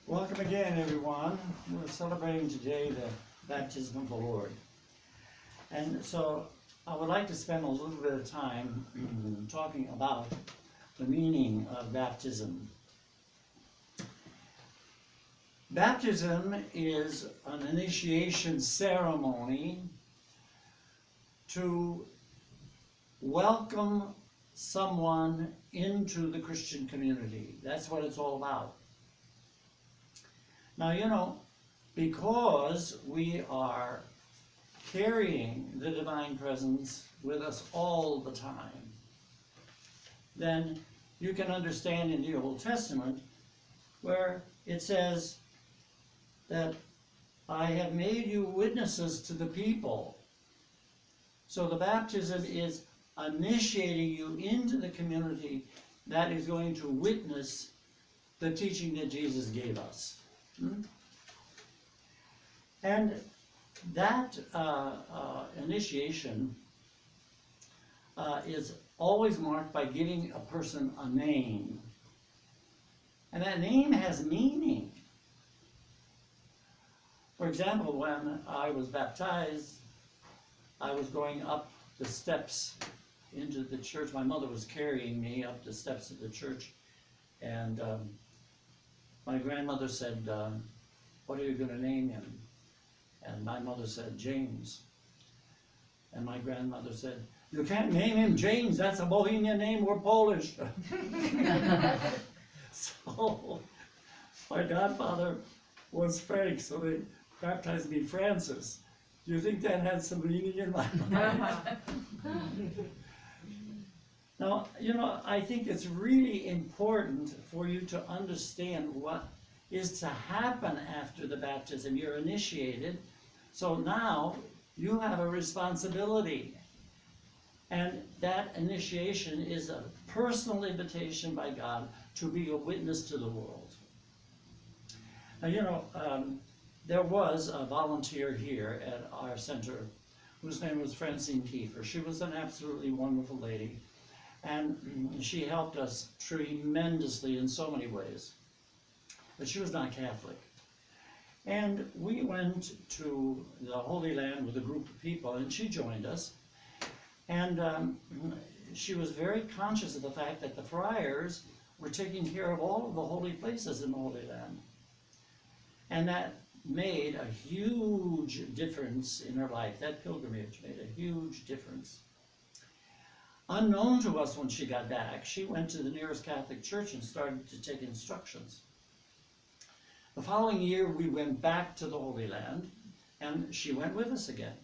Welcome again, everyone. We're celebrating today the baptism of the Lord. And so I would like to spend a little bit of time talking about the meaning of baptism. Baptism is an initiation ceremony to welcome someone into the Christian community. That's what it's all about. Now, because we are carrying the divine presence with us all the time, then you can understand in the Old Testament where it says that I have made you witnesses to the people. So the baptism is initiating you into the community that is going to witness the teaching that Jesus gave us. And that initiation is always marked by giving a person a name. And that name has meaning. For example, when I was baptized, I was going up the steps into the church. My mother was carrying me up the steps of the church, and my grandmother said, what are you going to name him? And my mother said, James. And my grandmother said, you can't name him James, that's a Bohemian name, we're Polish. So my godfather was Frank, so they baptized me Francis. Do you think that had some meaning in my mind? Now, I think it's really important for you to understand what is to happen after the baptism. You're initiated, so now you have a responsibility. And that initiation is a personal invitation by God to be a witness to the world. Now, there was a volunteer here at our center whose name was Francine Kiefer. She was an absolutely wonderful lady. And she helped us tremendously in so many ways. But she was not Catholic. And we went to the Holy Land with a group of people, and she joined us. And she was very conscious of the fact that the friars were taking care of all of the holy places in the Holy Land. And that made a huge difference in her life. That pilgrimage made a huge difference. Unknown to us when she got back, she went to the nearest Catholic church and started to take instructions. The following year, we went back to the Holy Land, and she went with us again.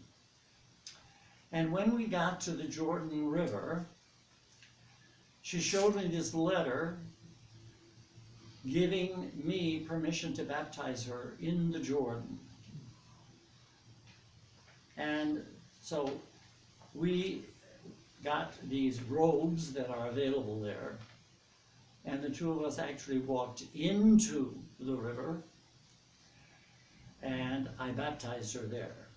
And when we got to the Jordan River, she showed me this letter giving me permission to baptize her in the Jordan. And so we got these robes that are available there, and the two of us actually walked into the river, and I baptized her there.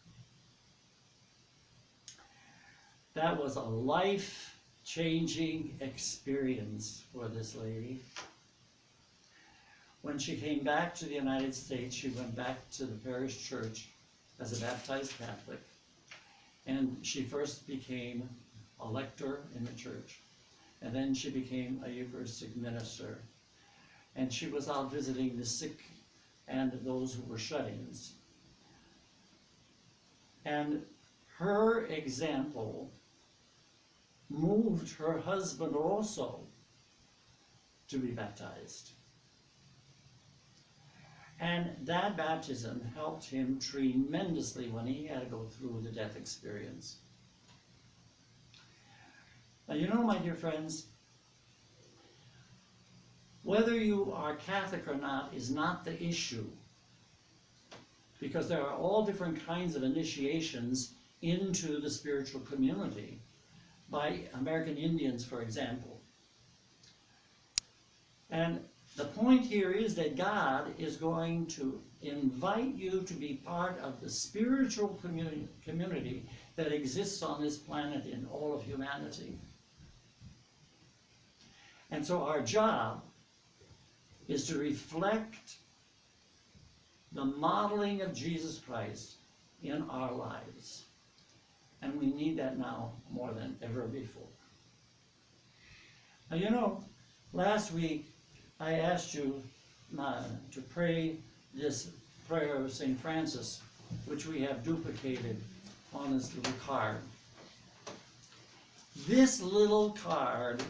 That was a life-changing experience for this lady. When she came back to the United States, she went back to the parish church as a baptized Catholic, and she first became a lector in the church, and then she became a Eucharistic minister, and she was out visiting the sick and those who were shut-ins. And her example moved her husband also to be baptized. And that baptism helped him tremendously when he had to go through the death experience. Now, my dear friends, whether you are Catholic or not is not the issue, because there are all different kinds of initiations into the spiritual community by American Indians, for example. And the point here is that God is going to invite you to be part of the spiritual community that exists on this planet in all of humanity. And so our job is to reflect the modeling of Jesus Christ in our lives. And we need that now more than ever before. Now, you know, last week I asked you to pray this prayer of St. Francis, which we have duplicated on this little card. This little card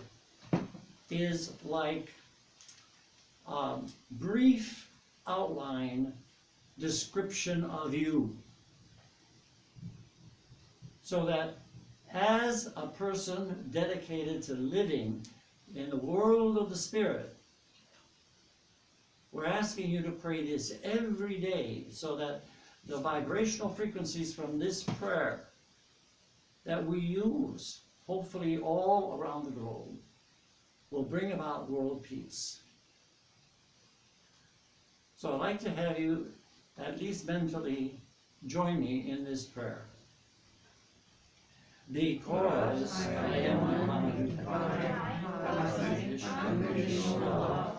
is like a brief outline description of you. So that as a person dedicated to living in the world of the Spirit, we're asking you to pray this every day so that the vibrational frequencies from this prayer that we use, hopefully all around the globe, will bring about world peace. So I'd like to have you at least mentally join me in this prayer. Because I am unconditional love,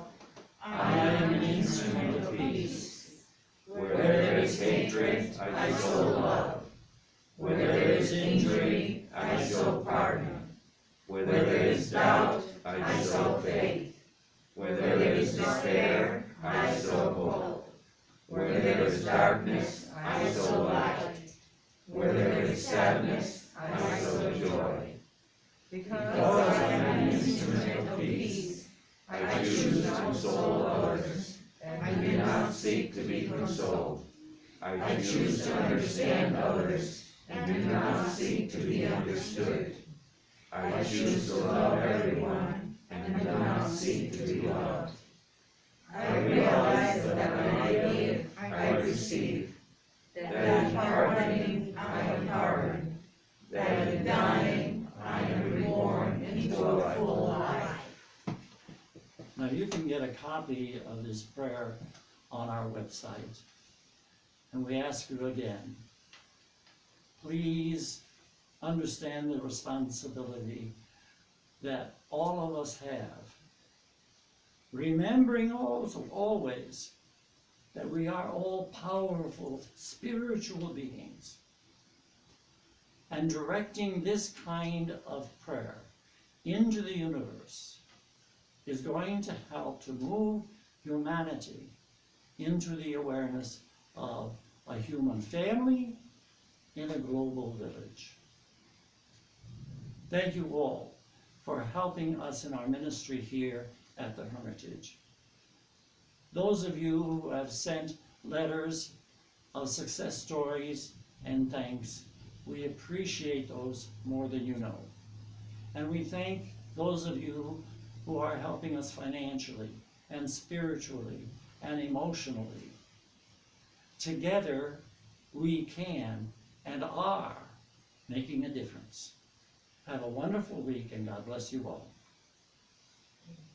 I am an instrument of peace. Where there is hatred, I sow love. Where there is injury, I sow pardon. Where there is doubt, I sow faith. Where there is despair, I sow hope. Where there is darkness, I sow light. Where there is sadness, I sow joy. Because I am an instrument of peace, I choose to console others, and I do not seek to be consoled. I choose to understand others, and do not seek to be understood. I choose to love everyone, and do not seek to be loved. I realize that when I give, I receive. That in pardoning, I am pardoned. That in dying, I am reborn into a full life. Now you can get a copy of this prayer on our website. And we ask you again, please understand the responsibility that all of us have. Remembering also always that we are all powerful spiritual beings. And directing this kind of prayer into the universe is going to help to move humanity into the awareness of a human family in a global village. Thank you all for helping us in our ministry here at the Hermitage. Those of you who have sent letters of success stories and thanks, we appreciate those more than you know. And we thank those of you who are helping us financially and spiritually and emotionally. Together, we can and are making a difference. Have a wonderful week, and God bless you all.